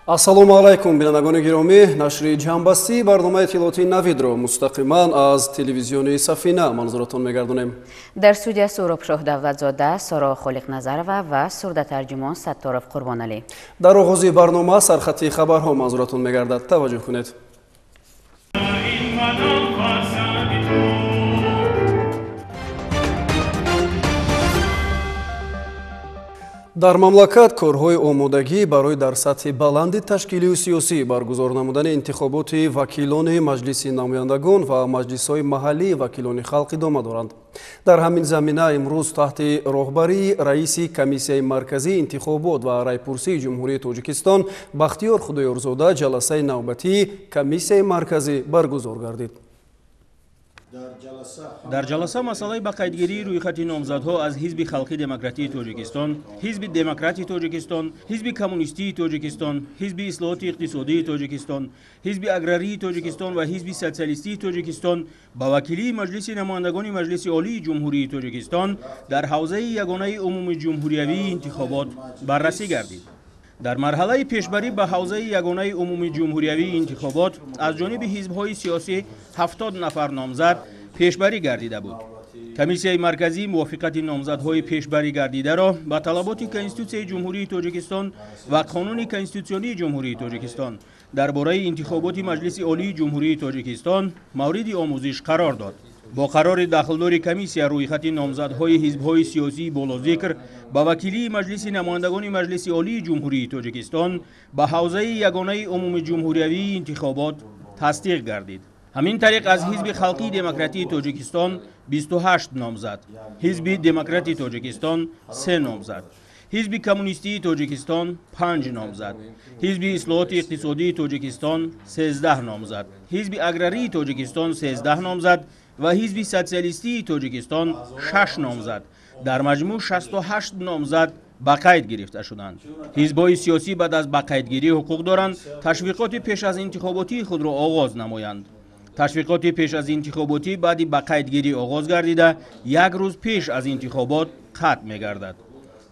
ассалому алайкум бинандагони гиромӣ, нашри ҷамъбастии барномаи иттилоотии навидро мустақиман аз телевизиони Сафина манзуратон мегардонем. дар студия Сурабшоҳ Давлатзода, Соро Холиқназарова ва сурдатарҷумон Сатторов Қурбоналӣ. дар оғози барнома сархати хабарҳо манзуратон мегардад. таваҷҷӯҳ кунед. дар мамлакат корҳои омодагӣ барои дар сатҳи баланди ташкилию сиёсӣ баргузор намудани интихоботи вакилони маҷлиси намояндагон ва маҷлисҳои маҳаллии вакилони халқ идома доранд. дар ҳамин замина имрӯз таҳти роҳбарии раиси комиссияи марказии интихобот ва райпурсии ҷумҳурии Тоҷикистон Бахтиёр Худоёрзода ҷаласаи навбатии комиссияи марказӣ баргузор гардид. дар ҷаласа масъалаи ба қайдгирии рӯйхати номзадҳо аз ҳизби халқии демократии Тоҷикистон, ҳизби демократии Тоҷикистон, ҳизби коммунистии Тоҷикистон, ҳизби ислоҳоти иқтисодии Тоҷикистон, ҳизби аграрии Тоҷикистон ва ҳизби социалистии Тоҷикистон ба вакилии маҷлиси намояндагони маҷлиси олии ҷумҳурии Тоҷикистон дар ҳавзаи ягонаи умуми ҷумҳуриявии интихобот баррасӣ гардид. дар марҳалаи пешбарӣ ба ҳавзаи ягонаи умуми ҷумҳуриявии интихобот аз ҷониби ҳизбҳои сиёсӣ 70 нафар номзад пешбарӣ гардида буд. комиссияи марказӣ мувофиқати номзадҳои пешбарӣ гардидаро ба талаботи Конститутсияи ҷумҳурии Тоҷикистон ва қонуни конститутсионии ҷумҳурии Тоҷикистон дар бораи интихоботи маҷлиси олии ҷумҳурии Тоҷикистон мавриди омӯзиш қарор дод. бо қарори дахлдори комиссия рӯйхати номзадҳои ҳизбҳои сиёсии болозикр ба вакилии маҷлиси намояндагони маҷлиси олии ҷумҳурии Тоҷикистон ба ҳавзаи ягонаи умуми ҷумҳуриявии интихобот тасдиқ гардид. ҳамин тариқ аз ҳизби халқии демократии Тоҷикистон 28 номзад, ҳизби демократии Тоҷикистон 3 номзад, ҳизби коммунистии Тоҷикистон 5 номзад, ҳизби ислоҳоти иқтисодии Тоҷикистон 13 номзад, ҳизби аграрии Тоҷикистон 13 номзад ва ҳизби социалистии Тоҷикистон 6 номзад. дар маҷмӯъ 68 номзад ба қайд гирифта шуданд. ҳизбҳои сиёсӣ баъд аз ба қайдгирӣ ҳуқуқ доранд ташвиқоти пеш аз интихоботии худро оғоз намоянд. ташвиқоти пеш аз интихоботӣ баъди ба қайдгирӣ оғоз гардида як рӯз пеш аз интихобот қатъ мегардад.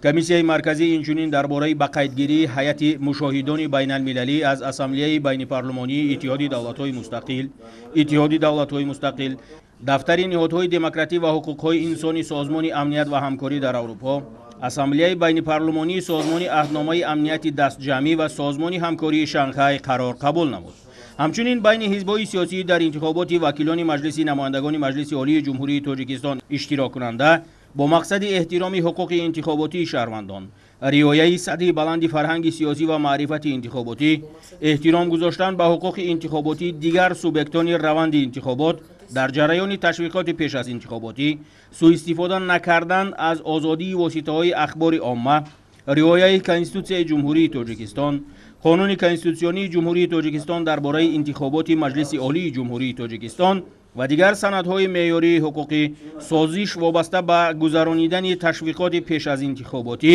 комиссияи марказӣ инчунин дар бораи ба қайдгирии ҳайати мушоҳидони байналмилалӣ аз ассамблеяи байниполарламонии иттиҳоди давлатҳои мустақил, дафтари ниҳодҳои демократӣ ва ҳуқуқҳои инсони созмони амният ва ҳамкорӣ дар Аврупо, ассамблеяи байниполарламонии созмони аҳдномаи амнияти дастҷамъӣ ва созмони ҳамкории Шанхай қарор қабул намуд. ҳамчунин байни ҳизбҳои сиёсӣ дар интихоботи вакилони маҷлиси намояндагони маҷлиси олии ҷумҳурии Тоҷикистон иштироккунанда бо мақсади эҳтироми ҳуқуқи интихоботии шаҳрвандон, риояи сатҳи баланди фарҳанги сиёсӣ ва маърифати интихоботӣ, эҳтиром гузоштан ба ҳуқуқи интихоботӣ дигар субъектони раванди интихобот дар ҷараёни ташвиқоти пеш аз интихоботӣ, суистифода накардан аз озодии воситаҳои ахбори омма, риояи Конститутсияи ҷумҳурии Тоҷикистон, қонуни конститутсионии ҷумҳурии Тоҷикистон дар бораи интихоботи маҷлиси олии ҷумҳурии Тоҷикистон ва дигар санадҳои меъёрии ҳуқуқӣ, созиш вобаста ба гузаронидани ташвиқоти пеш аз интихоботӣ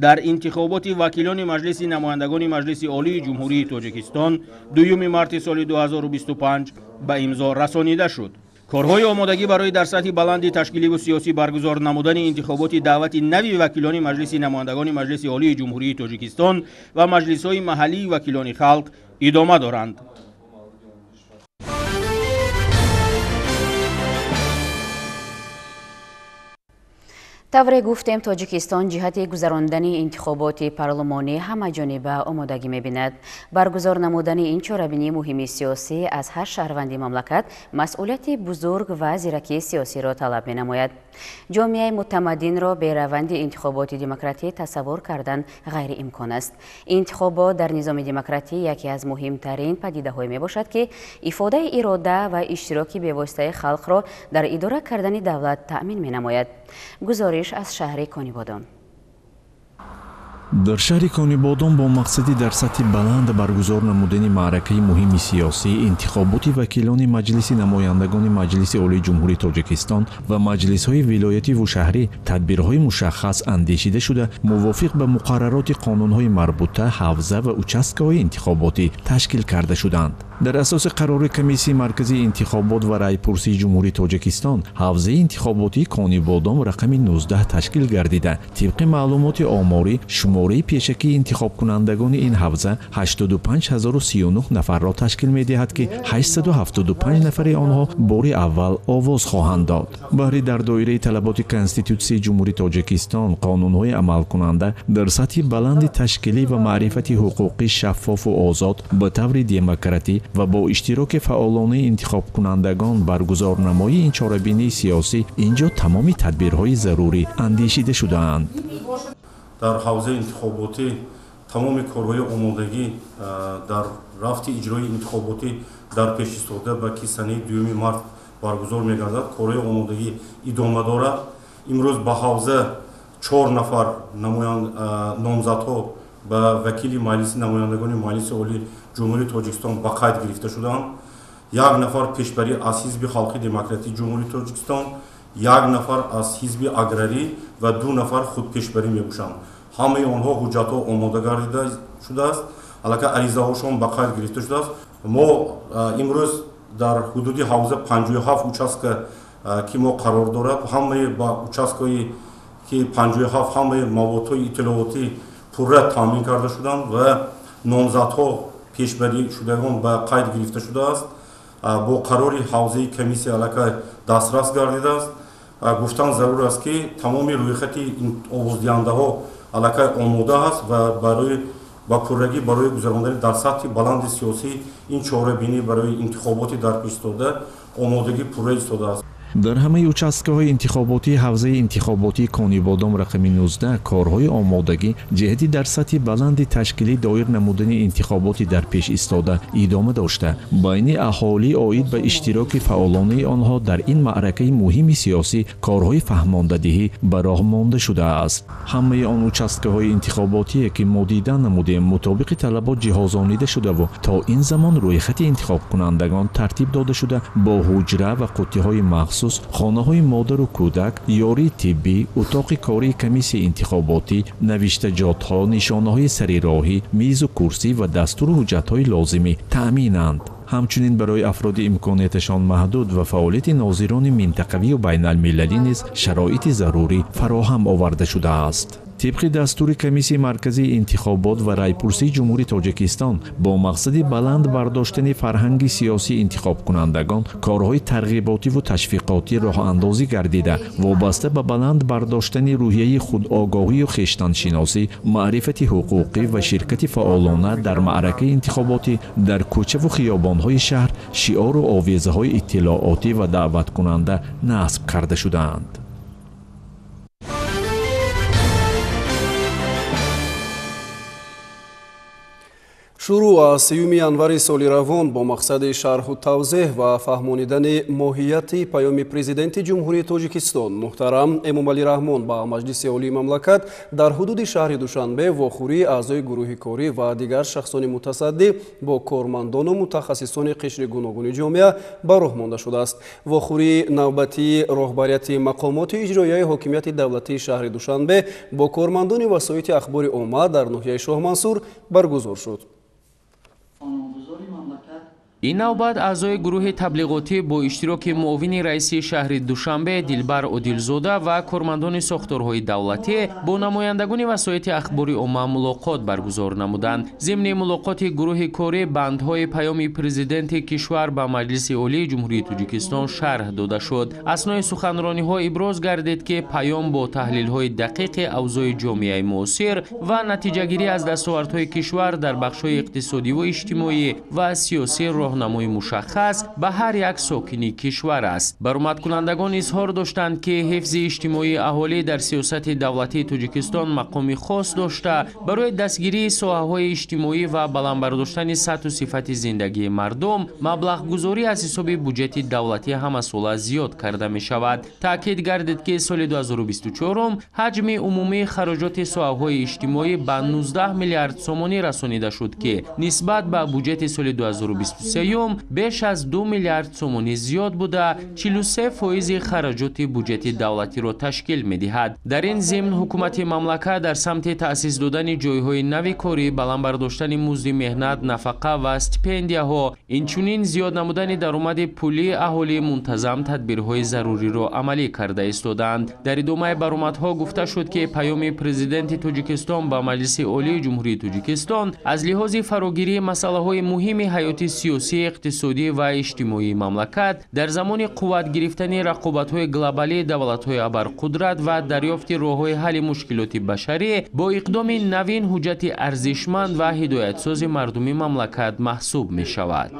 дар интихоботи вакилони маҷлиси намояндагони маҷлиси олии ҷумҳурии Тоҷикистон 2 марти соли 2025 ба имзо расонида шуд. корҳои омодагӣ барои дар сатҳи баланди ташкиливу сиёсӣ баргузор намудани интихоботи даъвати нави вакилони маҷлиси намояндагони маҷлиси олии ҷумҳурии Тоҷикистон ва маҷлисҳои маҳаллии вакилони халқ идома доранд. тавре гуфтем Тоҷикистон ҷиҳати гузарондани интихоботи парлумонӣ ҳамаҷониба омодагӣ мебинад. баргузор намудани ин чорабинии муҳими сиёсӣ аз ҳар шаҳрванди мамлакат масъулияти бузург ва зиракии сиёсиро талаб менамояд. ҷомеаи мутамаддинро бе раванди интихоботи демократӣ тасаввур кардан ғайриимкон аст. интихобот дар низоми демократӣ яке аз муҳимтарин падидаҳое мебошад ки ифодаи ирода ва иштироки бевоситаи халқро дар идора кардани давлат таъмин менамояд. гузориш аз шаҳри Конибодон. дар шаҳри Конибодон бо мақсади дар сатҳи баланд баргузор намудани маъракаи муҳими сиёсӣ, интихоботи вакилони маҷлиси намояндагони маҷлиси олии ҷумҳурии Тоҷикистон ва маҷлисҳои вилоятиву шаҳрӣ тадбирҳои мушаххас андешида шуда мувофиқ ба муқаррароти қонунҳои марбута ҳавза ва участкаҳои интихоботӣ ташкил карда шуданд. дар асоси қарори комиссияи марказии интихобот ва райпурсии ҷумҳурии тоҷикистон ҳавзаи интихоботии конибодом рақами 19 ташкил гардида тибқи маълумоти оморӣ шумораи пешакии интихобкунандагони ин ҳавза 85039 нафарро ташкил медиҳад ки 875 нафари онҳо бори аввал овоз хоҳанд дод. баҳри дар доираи талаботи конститутсияи ҷумҳурии тоҷикистон қонунҳои амалкунанда дар сатҳи баланди ташкилӣ ва маърифати ҳуқуқи шаффофу озод ба таври демократӣ ва бо иштироки фаъолонаи интихобкунандагон баргузор намоии ин чорабинии сиёсӣ инҷо тамоми тадбирҳои зарурӣ андешида шудаанд. дар ҳавзаи интихоботӣ тамоми корҳои омодагӣ дар рафти иҷрои интихоботӣ дар пеш истода ба ки санаи 2 март баргузор мегардад корҳои омодагӣ идома дорад. имрӯз ба ҳавза 4 нафар номзадҳо ба вакили маҷлиси намояндагони маҷлиси олии ҷумҳурии тоҷикистон ба қайд гирифта шуданд. 1 нафар пешбарӣ аз ҳизби халқи демократии ҷумҳурии тоҷикистон, 1 нафар аз ҳизби аграрӣ ва 2 нафар худпешбарӣ мебошанд. ҳамаи онҳо ҳуҷҷатҳо омода гардида шудааст, аллакай аризаҳошон ба қайд гирифта шудааст. мо имрӯз дар ҳудуди ҳавза 57 участка ки мо қарор дорад, ҳамаи ба участкаҳои ки 57 ҳамаи маводҳои иттилоотӣ пурра таъмин карда шуданд ва номзадҳо пешбарӣ шудагон ба қайд гирифта шудааст. бо қарори ҳавзаи комиссия аллакай дастрас гардидааст. гуфтан зарур аст ки тамоми рӯйхати овоздиҳандаҳо аллакай омода аст ва ба пуррагӣ барои гузарондани дар сатҳи баланди сиёсӣ ин чорабинӣ барои интихоботи дар пеш истода омодагӣ пурра истодааст. дар ҳамаи участкаҳои интихоботии ҳавзаи интихоботии конибодом рақами 19 корҳои омодагӣ ҷиҳати дар сатҳи баланди ташкилӣ доир намудани интихоботи дар пеш истода идома дошта байни аҳолӣ оид ба иштироки фаъолонаи онҳо дар ин маъракаи муҳими сиёсӣ корҳои фаҳмондадиҳӣ ба роҳ монда шудааст. ҳамаи он участкаҳои интихоботие ки мо дидан намудем мутобиқи талабот ҷиҳозонида шудаву то ин замон рӯйхати интихобкунандагон тартиб дода шуда бо ҳуҷра ва қуттиҳои махсус хонаҳои модару кӯдак, ёрии тиббӣ, утоқи кории комиссияи интихоботӣ, навиштаҷотҳо, нишонаҳои сарироҳӣ, мизу курсӣ ва дастуру ҳуҷҷатҳои лозимӣ таъминанд. ҳамчунин барои афроди имконияташон маҳдуд ва фаъолияти нозирони минтақавию байналмилалӣ низ шароити зарурӣ фароҳам оварда шудааст. طبق دستور کمیسیه مرکزی انتخابات و رایپرسی جمهوری تاجیکستان با مقصد بلند برداشتن فرهنگ سیاسی انتخاب کنندگان کارهای ترغیباتی و تشویقاتی راه اندازی گردیده وابسته به بلند برداشتن روحیه خودآگاهی و خویشتن‌شناسی، معرفت حقوقی و شرکت فعالانه در معرکه انتخاباتی در کوچه و خیابان‌های شهر شعار و آویزه‌های اطلاعاتی و دعوت کننده نصب کرده شدند. шурӯъ аз 3 январи соли равон бо мақсади шарҳу тавзеҳ ва фаҳмонидани моҳияти паёми президенти ҷумҳурии тоҷикистон муҳтарам Эмомалӣ Раҳмон ба Маҷлиси олии мамлакат дар ҳудуди шаҳри Душанбе вохӯрии аъзои гурӯҳи корӣ ва дигар шахсони мутасаддӣ бо кормандону мутахассисони қишри гуногуни ҷомеа ба роҳ монда шудааст. вохӯрии навбатии роҳбарияти мақомоти иҷроияи ҳокимияти давлатии шаҳри Душанбе бо кормандони васоити ахбори омма дар ноҳияи Шоҳмансур баргузор шуд. ин навбат аъзои гурӯҳи таблиғотӣ бо иштироки муовини раиси шаҳри Душанбе Дилбар Одилзода ва кормандони сохторҳои давлатӣ бо намояндагони васоити ахбори омма мулоқот баргузор намуданд. зимни мулоқоти гурӯҳи корӣ бандҳои паёми президенти кишвар ба Маҷлиси олии ҷумҳурии Тоҷикистон шарҳ дода шуд. аснои суханрониҳо иброз гардид ки паём бо таҳлилҳои дақиқи авзои ҷомеаи муосир ва натиҷагирӣ аз дастовардҳои кишвар дар бахшҳои иқтисодиву иҷтимоӣ ва сиёсӣ роҳнамои мушаххас ба ҳар як сокини кишвар аст. баромадкунандагон изҳор доштанд ки ҳифзи иҷтимоии аҳолӣ дар сиёсати давлатии Тоҷикистон мақоми хос дошта барои дастгирии соҳаҳои иҷтимоӣ ва баландбардоштани сатҳу сифати зиндагии мардум маблағгузорӣ аз ҳисоби буҷети давлатӣ ҳамасола зиёд карда мешавад. таъкид гардид ки соли 2024 ҳаҷми умумии хароҷоти соҳаҳои иҷтимоӣ ба 19 миллиард сомонӣ расонида шуд ки нисбат ба буҷети соли 2023 سیوم بیش از 2 میلیارد سومونی زیاد بوده 43% خراجات بودجه دولتی را تشکیل می‌دهد. در این ضمن حکومت مملکت در سمت تأسیس دادن جایهای نوی کاری، بلند برداشتن مزد مهنت، نفقه و استیپندیاها، اینچنین زیاد نمودن درآمد پولی اهالی منتظم تدبیرهای ضروری را عملی کرده ایستادند. در ادامه برآمدها گفته شد که پیام پرزیدنت تاجیکستان با مجلس عالی جمهوری تاجیکستان از لحاظ فراگیری مسائل مهم حیاتی سیاسی، اقتصادی و اجتماعی مملکت در زمان قوت گرفتن رقابت‌های گلوبالی دولت‌های ابرقدرت و دریافت راه‌های حل مشکلات بشری با اقدام نوین حجت ارزشمند و هدایت‌ساز مردمی مملکت محسوب می‌شود.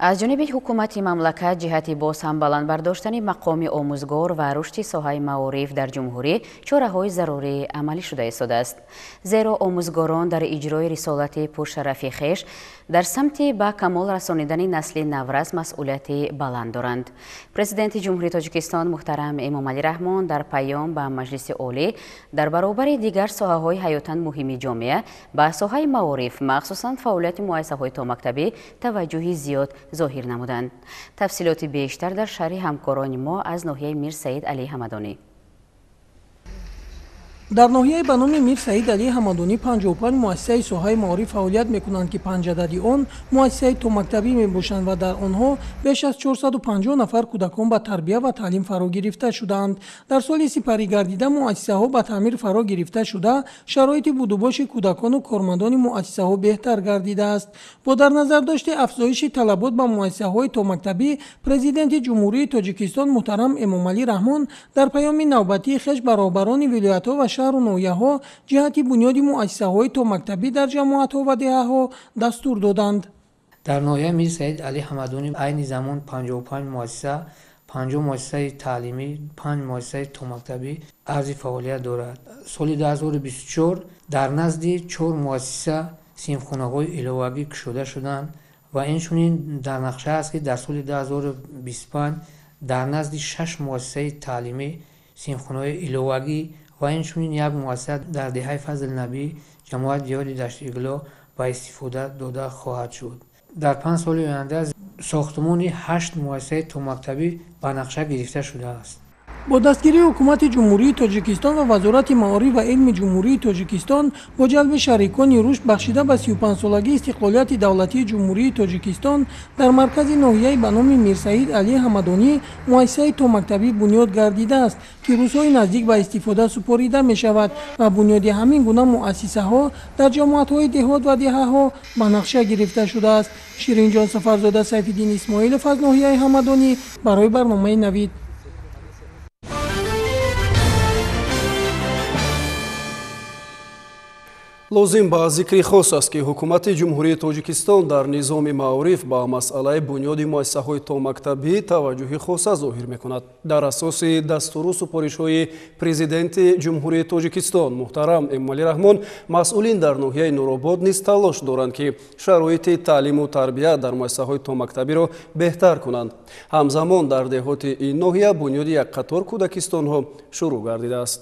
از جانب حکومت مملکت جهت باز هم بلند برداشتن مقام آموزگار و رشد ساحه معارف در جمهوری چاره‌های ضروری عملی شده ایستاده است. زیرا آموزگاران در اجرای رسالت پرشرفی خویش در سمت به کمال رسانیدن نسل نورس مسئولیت بلند دارند. پرزیدنت جمهوری تاجیکستان محترم امامعلی رحمان در پیام به مجلس عالی در برابر دیگر ساحه‌های حیاتاً مهم جامعه به ساحه معارف مخصوصاً فعالیت مؤسسه‌های تا مکتبی توجهی زیاد ظاهر نمودند. تفصیلات بیشتر در شرح همکاران ما از ناحیه میر سعید علی حمدانی. در ناحیه به نام میر سعید علی حمدانی 55 مؤسسه ساحه معارف فعالیت میکنند که 5 عددی آن مؤسسه تو مکتبی میباشند و در آنها بیش از 450 نفر کودکان به تربیت و تعلیم فرا گرفته شدند. در سال سپری گردیده مؤسسه ها به تعمیر فرا گرفته شده، شرایط بود و باش کودکان و کارمندان مؤسسه ها بهتر گردیده است. با در نظر داشته افزایش طلبات به مؤسسه های تو مکتبی، پرزیدنت جمهوری تاجیکستان محترم امامعلی رحمان در پیام نوبتی خویش برابران ولایت ها و شهر و ناحیه ها جهت بنیاد مؤسسه های تو مکتبی در جماعت ها و دهه ها دستور دادند. در ناحیه میر سعید علی حمدانی عین زمان 55 مؤسسه، 50 مؤسسه تعلیمی، 5 مؤسسه تو مکتبی عرض فعالیت دارد. سال 2024 در نزد 4 مؤسسه صنفخانه‌های الهوگی گشوده شدند و اینچنین در نقشه است که در سال 2025 در نزد 6 مؤسسه تعلیمی صنفخانه‌های الهوگی و اینچنین یک مؤسسه در دهه فضل نبی جماعت جهاد دشت ایگلو با استفاده داده خواهد شد. در 5 سال آینده ساختمان 8 مؤسسه تو مکتبی به نقشه گرفته شده است. با دستگیری حکومت جمهوری تاجیکستان و وزارت معارف و علم جمهوری تاجیکستان با جلب شریکان رشد بخشیده به 35 سالگی استقلالیت دولتی جمهوری تاجیکستان در مرکز ناحیه به نام میر سعید علی حمدانی مؤسسه تو مکتبی بنیاد گردیده است که روزهای نزدیک به استفاده سپاریده می شود و بنیاد همین گونه مؤسسه ها در جماعت های دهات و دهه ها به نقشه گرفته شده است. شیرین جان سفرزاده، سیفالدین اسماعیلوف از ناحیه حمدانی برای برنامه نوید. лозим ба зикри хос аст ки ҳукумати ҷумҳурии тоҷикистон дар низоми маориф ба масъалаи бунёди муассисаҳои томактабӣ таваҷҷӯҳи хоса зоҳир мекунад. дар асоси дастуру супоришҳои президенти ҷумҳурии тоҷикистон муҳтарам эмомалӣ раҳмон, масъулин дар ноҳияи нуробод низ талош доранд ки шароити таълиму тарбия дар муассисаҳои томактабиро беҳтар кунанд. ҳамзамон дар деҳоти ин ноҳия бунёди як қатор кӯдакистонҳо шурӯъ гардидааст.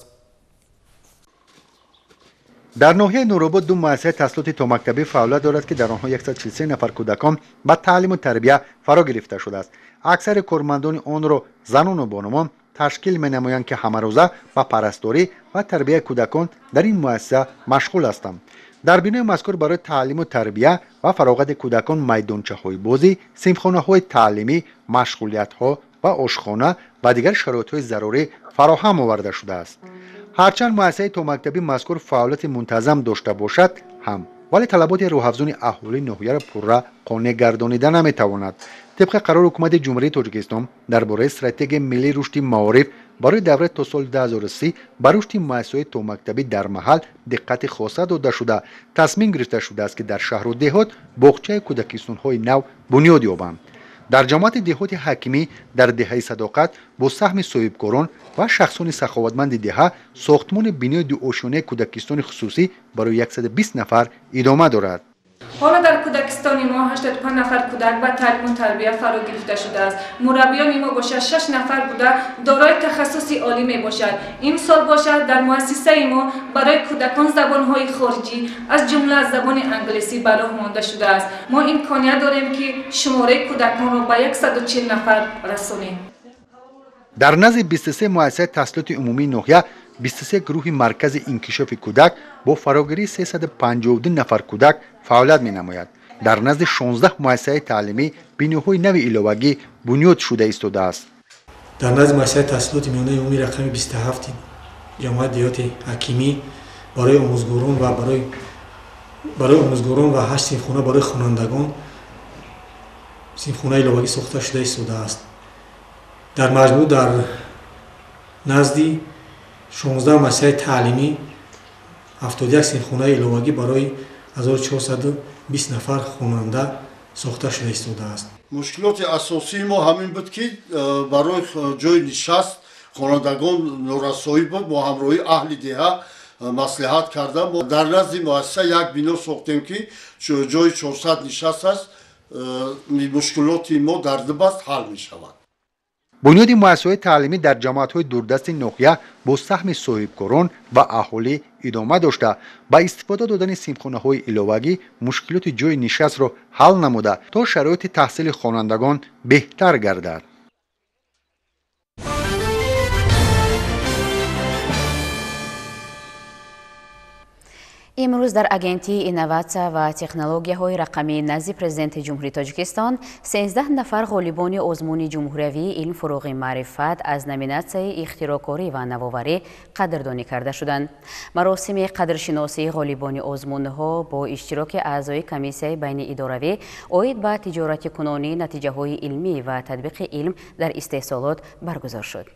در ناحیه نوروباد 2 مؤسسه تحصیلات تا مکتبی فعالیت دارد که در آنها 143 نفر کودکان به تعلیم و تربیت فرا گرفته شده است. اکثر کارمندان آن را زنان و بانوان تشکیل می‌نمایند که همه‌روزه به پرستاری و تربیت کودکان در این مؤسسه مشغول هستند. در بینای مذکور برای تعلیم و تربیت و فراغت کودکان میدانچه‌های بازی، صنفخانه‌های تعلیمی، مشغولیت‌ها و آشخانه و دیگر شرایط‌های ضروری فراهم آورده شده است. هرچند مؤسسه تو مکتبی مذکور فعالیت منتظم داشته باشد هم، ولی طلبات روح‌افزون اهالی ناحیه را پررا قانع گردانیده نمی‌تواند. طبق قرار حکومت جمهوری تاجیکستان درباره استراتژی ملی رشد معارف برای دوره تا سال 2030 بر رشد مؤسسه‌های تو مکتبی در محل دقت خاصه داده شده، تصمیم گرفته شده است که در شهر و دهات باغچه کودکستان‌های نو بنیاد یابند. در جماعت دهات حکیمی در دهه صداقت با سهم صاحبکاران و شخصان سخاوتمند دهه ساختمان بنای 2 آشیانه کودکستان خصوصی برای 120 نفر ادامه دارد. حالا در کودکستان ما 85 نفر کودک به تعلیم و تربیت فرا گرفته شده است. مربیان ما باشد 6 نفر بوده دارای تخصصی عالی می باشد. این سال باشد در مؤسسه ما برای کودکان زبان‌های خارجی از جمله از زبان انگلیسی به راه مانده شده است. ما امکانیت داریم که شماره کودکان را به 140 نفر رسانیم. در نزد 23 مؤسسه تحصیلات عمومی نوحیه 23 گروه مرکز انکشاف کودک با فراگیری 352 نفر کودک فعالیت می نماید. در نزد 16 مؤسسه تعلیمی بینی‌های نو ایلوگی بنیاد شده ایستاده است. در نزد مؤسسه تحصیلات میانه عمومی رقم 27 جماعت دیات حکیمی برای آموزگاران و برای آموزگاران و 8 صنفخانه برای خوانندگان صنفخانه ایلوگی ساخته شده ایستاده است. در مجموع در نزد 16 مؤسسه تعلیمی 71 صنفخانه ایلوگی برای 1420 نفر خواننده ساخته شده ایستاده است. مشکلات اساسی ما همین بود که برای جای نشست خوانندگان نورسایی بود. با همراهی اهل دهه مصلحت کردم در نزد مؤسسه یک بنا ساختیم که جای 400 نشست است. مشکلات ما در دبست حل می شود. بنیاد مؤسسه‌های تعلیمی در جماعت‌های دوردست نوحیه با سهم صاحبکاران و اهالی ادامه داشته با استفاده دادن صنفخانه‌های ایلوگی مشکلات جای نشست را حل نموده تا شرایط تحصیل خوانندگان بهتر گردد. امروز در агентии инновация ва технологияҳои рақамӣ назди президенти ҷумҳурии тоҷикистон 13 нафар ғолибони озмуни ҷумҳуриявии илм-фуруғи маърифат аз номинатсияи ихтироъкорӣ ва навоварӣ қадрдонӣ карда шуданд. маросими қадршиносии ғолибони озмунҳо бо иштироки аъзои комиссияи байниидоравӣ оид ба тиҷоратикунонии натиҷаҳои илмӣ ва татбиқи илм дар истеҳсолот баргузор шуд.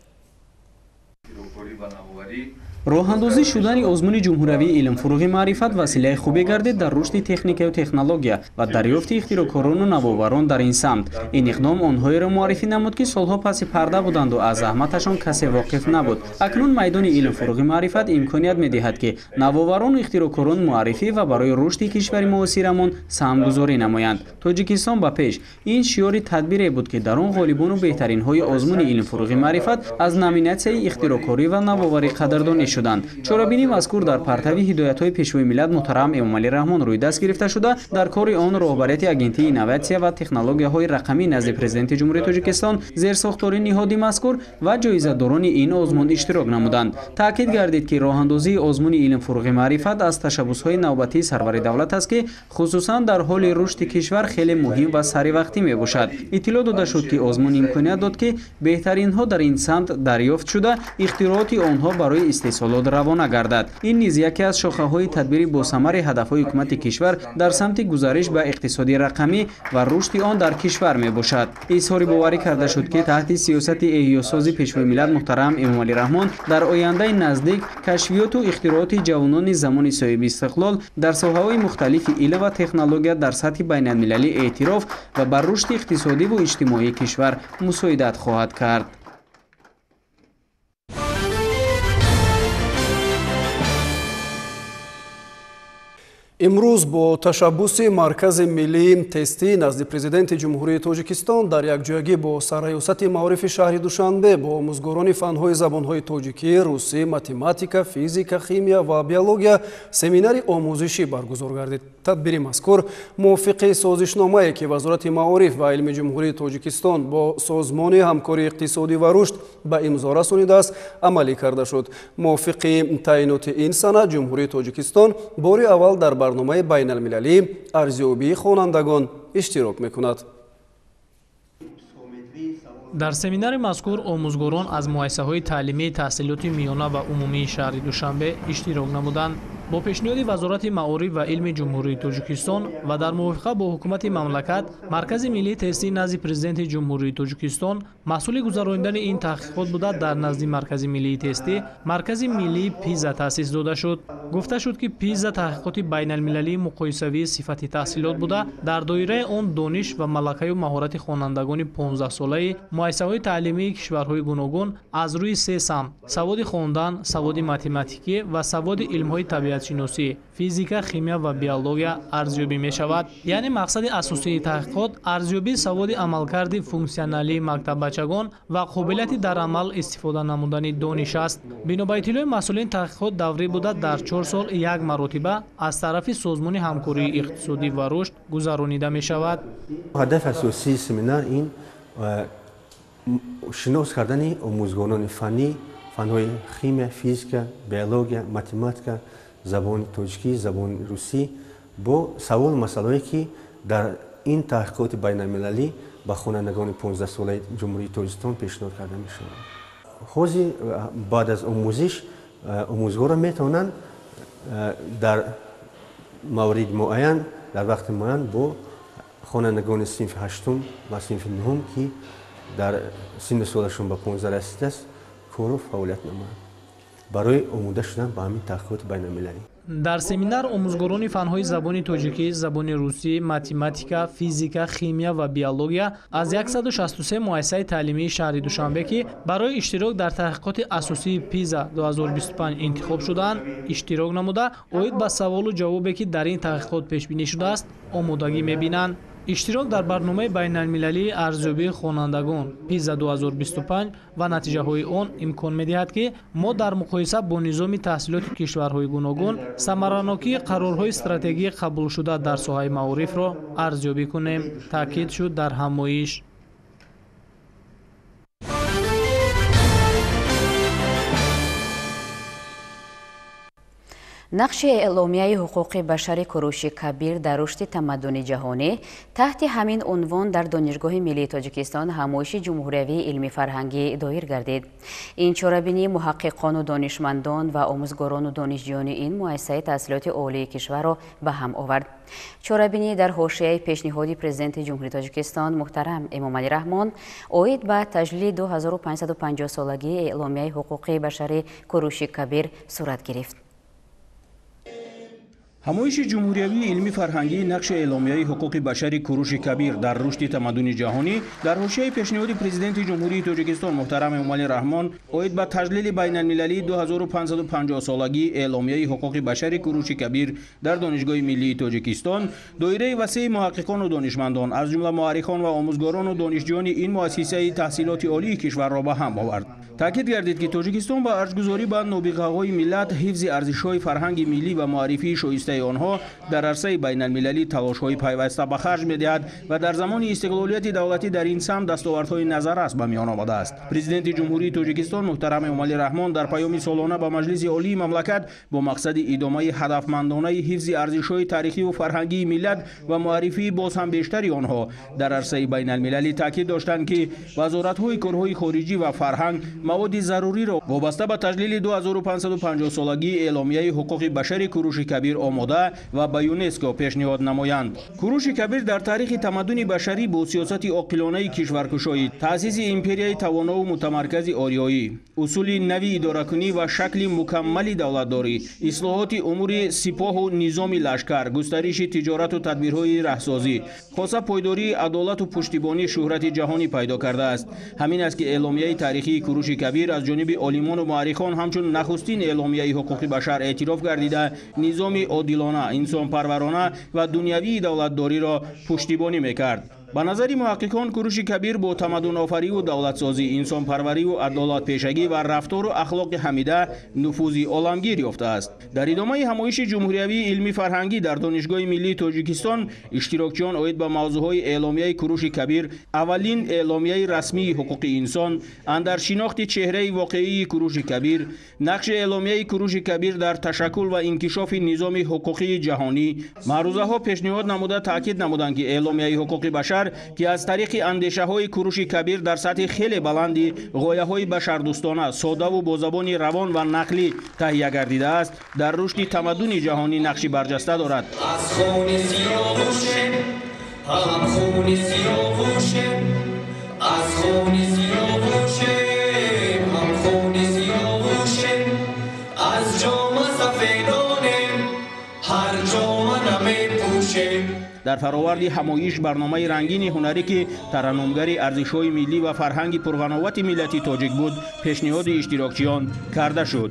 роҳандозӣ шудани озмуни ҷумҳуриявии илмфуруғи маърифат василаи хубе гардид дар рушди техникаю технология ва дарёфти ихтироъкорону навоварон дар ин самт. ин иқдом онҳоеро муаррифӣ намуд ки солҳо паси парда буданду аз заҳматашон касе воқиф набуд. акнун майдони илмфуруғи маърифат имконият медиҳад ки навоварону ихтироъкорон муаррифӣ ва барои рушди кишвари муосирамон саҳмгузорӣ намоянд. тоҷикистон ба пеш ин шиёри тадбире буд ки дар он ғолибону беҳтаринҳои озмуни илмфуруғи маърифат аз номинатсияи ихтироъкорӣ ва навоварӣ қадрдонӣ шуданд. чорабинӣ мазкур дар партави ҳидоятҳои пешвои миллат муҳтарам Эмомалӣ Раҳмон рӯй даст гирифта шуда дар кори он роҳбарияти агентии инноватсия ва технологияҳои рақамӣ назди президенти ҷумҳурии тоҷикистон зерсохтори ниҳоди мазкур ва ҷоизадорони ин озмун иштирок намуданд. таъкид гардид ки роҳандозии озмуни илмфуруғи маърифат аз ташаббусҳои навбатии сарвари давлат аст ки хусусан дар ҳоли рушди кишвар хеле муҳим ва саривақтӣ мебошад. иттилоъ дода шуд ки озмун имконият дод ки беҳтаринҳо дар ин самт дарёфт шуда ихтироъоти онҳо барои истеҳсолот равона гардад. ин низ яке аз шохаҳои тадбири босамари ҳадафҳои ҳукумати кишвар дар самти гузариш ба иқтисоди рақамӣ ва рушди он дар кишвар мебошад. изҳори боварӣ карда шуд ки таҳти сиёсати эҳёсозӣ пешвои миллат муҳтарам Эмомалӣ Раҳмон дар ояндаи наздик кашфиёту ихтироъоти ҷавонони замони соҳиби истиқлол дар соҳаҳои мухталифи илм ва технология дар сатҳи байналмилалӣ эътироф ва бар рушди иқтисодиву иҷтимоии кишвар мусоидат хоҳад кард. имрӯз бо ташаббуси маркази миллии тестӣ назди президенти ҷумҳурии тоҷикистон дар якҷоягӣ бо сарраёсати маорифи шаҳри душанбе бо омӯзгорони фанҳои забонҳои тоҷикӣ, русӣ, математика, физика, химия ва биология семинари омӯзишӣ баргузор гардид. тадбири мазкур мувофиқи созишномае ки вазорати маориф ва илми ҷумҳурии тоҷикистон бо созмони ҳамкории иқтисодӣ ва рушд ба имзо расонидааст амалӣ карда шуд. мувофиқи таъиноти ин санад ҷумҳурии тоҷикистон бори аввал дар барномаи байналмилалӣ арзёбии хонандагон иштирок мекунад. дар семинари мазкур омӯзгорон аз муассисаҳои таълимии таҳсилоти миёна ва умумии шаҳри душанбе иштирок намуданд. бо пешниҳоди вазорати маориф ва илми ҷумҳурии тоҷикистон ва дар мувофиқа бо ҳукумати мамлакат маркази миллии тестӣ назди президенти ҷумҳурии тоҷикистон масъули гузарондани ин таҳқиқот буда дар назди маркази миллии тестӣ маркази миллии пиза таъсис дода шуд. гуфта шуд ки пиза таҳқиқоти байналмилалии муқоисавии сифати таҳсилот буда дар доираи он дониш ва малакаю маҳорати хонандагони 15-солаи муассисаҳои таълимии кишварҳои гуногун аз рӯи се самт саводи хондан, саводи математикӣ ва саводи илмҳои табиат табиатшиносӣ, физика, химия ва биология арзёбӣ мешавад. яъне мақсади асосии таҳқиқот арзёбии саводи амалкарди функсионалии мактаббачагон ва қобилияти дар амал истифода намудани дониш аст. бино ба иттилои масъулин, таҳқиқот даврӣ буда дар 4 сол 1 маротиба аз тарафи созмони ҳамкории иқтисодӣ ва рушд гузаронида мешавад. ҳадаф асосии семинар ин шинос кардани омӯзгорони фанӣ, фанҳои химия, физика, биология, математика, забони тоҷикӣ, забони русӣ бо савол масъалае ки дар ин таҳқиқоти байналмилалӣ ба хонандагони 15-солаи ҷумҳурии Тоҷикистон пешниҳод карда мешавад. ҳозир баъд аз омӯзиш омӯзгорро метавонанд дар мавриди муайян, дар вақти муайян бо хонандагони синфи 8 ва синфи 9 ки дар синни солашон ба 15 расидааст кору фаъолият намоянд барои омода шудан ба ҳамин таҳқиқоти байналмилалӣ. дар семинар омӯзгорони фанҳои забони тоҷикӣ, забони русӣ, математика, физика, химия ва биология аз 163 муассисаи таълимии шаҳри Душанбе ки барои иштирок дар таҳқиқоти асосии PISA 2025 интихоб шудаанд, иштирок намуда оид ба саволу ҷавобе ки дар ин таҳқиқот пешбинӣ шудааст, омодагӣ мебинанд. иштирок дар барномаи байналмилалии арзёбии хонандагон PISA 2025 ва натиҷаҳои он имкон медиҳад ки мо дар муқоиса бо низоми таҳсилоти кишварҳои гуногун самаранокии қарорҳои стратегии қабулшуда дар соҳаи маорифро арзёбӣ кунем, таъкид шуд дар ҳамоиш. нақши эъломияи ҳуқуқи башари Куруши Кабир дар рушди тамаддуни ҷаҳонӣ таҳти ҳамин унвон дар Донишгоҳи Миллии Тоҷикистон ҳамоиши ҷумҳуриявии илми фарҳангӣ доир гардид. ин чорабинӣ муҳаққиқону донишмандон ва омӯзгорону донишҷӯёни ин муассисаи таҳсилоти олии кишварро ба ҳам овард. чорабинӣ дар ҳошияи пешниҳоди президенти ҷумҳурии Тоҷикистон муҳтарам Эмомалӣ Раҳмон оид ба таҷлили 2550-солагии эъломияи ҳуқуқи башари Куруши Кабир сурат гирифт. ҳамоиши ҷумҳуриявии илми фарҳангии нақши эъломияи ҳуқуқи башари Куруши Кабир дар рушди тамаддуни ҷаҳонӣ дар ҳошияи пешниҳоди президенти ҷумҳурии Тоҷикистон муҳтарам Эмомалӣ Раҳмон оид ба таҷлили байналмилалии 2550-солагии эъломияи ҳуқуқи башари Куруши Кабир дар Донишгоҳи Миллии Тоҷикистон доираи васеи муҳаққиқону донишмандон аз ҷумла муаррихон ва омӯзгорону донишҷӯёни ин муассисаи таҳсилоти олии кишварро ба ҳам овард. таъкид гардид ки Тоҷикистон ба арҷгузорӣ ба нобиғаҳои миллат, ҳифзи арзишҳои фарҳанги миллӣ ва муаррифии шоистаи онҳо дар арсаи байналмилалӣ талошҳои пайваста ба харҷ медиҳад ва дар замони истиқлолияти давлатӣ дар ин самт дастовардҳои назаррас ба миён омадааст. президенти ҷумҳурии Тоҷикистон муҳтарам Эмомалӣ Раҳмон дар паёми солона ба Маҷлиси олии мамлакат бо мақсади идомаи ҳадафмандонаи ҳифзи арзишҳои таърихиву фарҳангии миллат ва муаррифии боз ҳам бештари онҳо дар арсаи байналмилалӣ таъкид доштанд ки вазоратҳои корҳои хориҷӣ ва фарҳанг маводи заруриро вобаста ба таҷлили 2550-солагии эъломияи ҳуқуқи башари Куруши Кабир омода ва ба ЮНЕСКО пешниҳод намоянд. Куруши Кабир дар таърихи тамаддуни башарӣ бо сиёсати оқилонаи кишваркушоӣ, таъсиси империяи тавонову мутамаркази ориёӣ, усули нави идоракунӣ ва шакли мукаммали давлатдорӣ, ислоҳоти умури сипоҳу низоми лашкар, густариши тиҷорату тадбирҳои раҳсозӣ, хоса пойдории адолату пуштибонӣ шӯҳрати ҷаҳонӣ пайдо кардааст. ҳамин аст ки эъломияи таърихии Куруши Кабир аз ҷониби олимону муаррихон ҳамчун нахустин эъломияи ҳуқуқи башар эътироф гардида низоми одилона, инсонпарварона ва дунявии давлатдориро пуштибонӣ мекард. ба назари муҳаққиқон Куруши Кабир бо тамаддунофариву давлатсозӣ, инсонпарвариву адолатпешагӣ ва рафтору ахлоқи ҳамида нуфузи оламгир ёфтааст. дар идомаи ҳамоиши ҷумҳуриявии илми фарҳангӣ дар Донишгоҳи Миллии Тоҷикистон иштирокчиён оид ба мавзӯъҳои эъломияи Куруши Кабир, аввалин эъломияи расмии ҳуқуқи инсон, андаршинохти чеҳраи воқеии Куруши Кабир, нақши эъломияи Куруши Кабир дар ташаккул ва инкишофи низоми ҳуқуқии ҷаҳонӣ, маърузаҳо пешниҳод намуда таъкид намуданд ки эъломияи ҳуқуқи башар ки аз тариқи андешаҳои Куруши Кабир дар сатҳи хеле баланди ғояҳои башардӯстона, содаву бо забони равон ва нақлӣ таҳия гардидааст, дар рушди тамаддуни ҷаҳонӣ нақши барҷаста дорад. дар фароварди ҳамоиш барномаи рангини ҳунарӣ ки тараннумгари арзишҳои миллӣ ва фарҳанги пурғановати миллати тоҷик буд, пешниҳоди иштирокчиён карда шуд.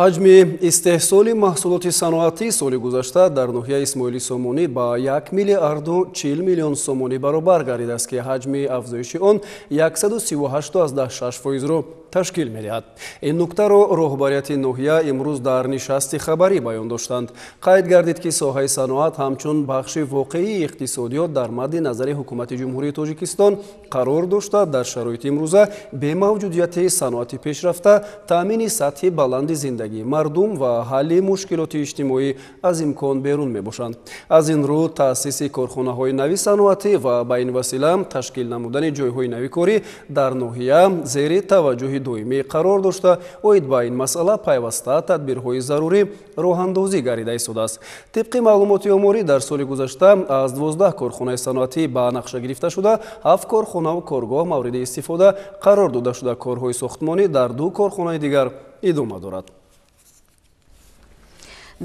ҳаҷми истеҳсоли маҳсулоти саноатии соли гузашта дар ноҳияи исмоили сомонӣ ба 1 миллиарду 40 миллион сомонӣ баробар гардидааст ки ҳаҷми афзоиши он 138.6%-ро ташкил медиҳад. Ин нуктаро роҳбарияти ноҳия имрӯз дар нишасти хабарӣ баён доштанд. Қайд гардид ки соҳаи саноат ҳамчун бахши воқеии иқтисодиёт дар мадди назари ҳукумати ҷумҳурии Тоҷикистон қарор дошта дар шароити имрӯза бе мавҷудияти саноати пешрафта таъмини сатҳи баланди зиндагии мардум ва ҳалли мушкилоти иҷтимоӣ аз имкон берун мебошанд. Аз ин рӯ таъсиси корхонаҳои нави саноатӣ ва ба ин васила ташкил намудани ҷойҳои нави корӣ дар ноҳия зери таваҷҷӯҳи доимӣ қарор дошта оид ба ин масъала пайваста тадбирҳои зарурӣ роҳандозӣ гардида истодааст. Тибқи маълумоти оморӣ дар соли гузашта аз 12 корхонаи саноатӣ ба нақша гирифта шуда 7 корхонаву коргоҳ мавриди истифода қарор дода шуда корҳои сохтмонӣ дар 2 корхонаи дигар идома дорад.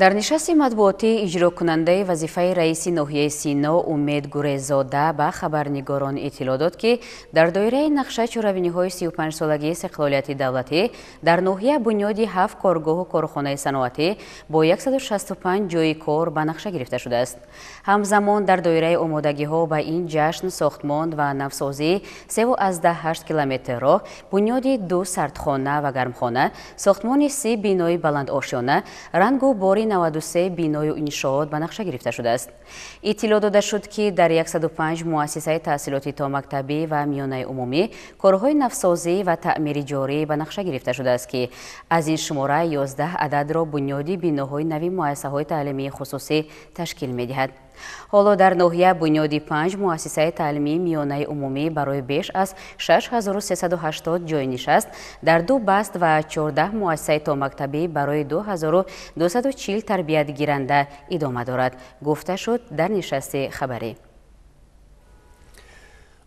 дар нишасти матбуотӣ иҷрокунандаи вазифаи раиси ноҳияи Сино Умед Гурезода ба хабарнигорон иттилоъ дод ки дар доираи нақша чорабиниҳои 35-солагии иstiqloliyati давлатӣ дар ноҳия бунёди 7 коргоҳу корхонаи саноатӣ бо 165 ҷойи кор ба нақша гирифта шудааст. ҳамзамон дар доираи омодагиҳо ба ин ҷашн сохтмон ва навсозии 3,8 километр роҳ, бунёди 2 сардхона ва гармхона, сохтмони 30 бинои баландошёна, рангу бори 93 биною иншоот ба нақша гирифта шудааст. иттилоъ дода шуд ки дар 105 муассисаи таҳсилоти томактабӣ ва миёнаи умумӣ корҳои навсозӣ ва таъмири ҷорӣ ба нақша гирифта шудааст ки аз ин шумора 11 ададро бунёди биноҳои нави муассисаҳои таълимии хусусӣ ташкил медиҳад. ҳоло дар ноҳия бунёди 5 муассисаи таълимии миёнаи умумӣ барои беш аз 6380 ҷойи нишаст, дар 2 баст ва 14 муассисаи томактабӣ барои 2240 тарбиятгиранда идома дорад, гуфта шуд дар нишасти хабарӣ.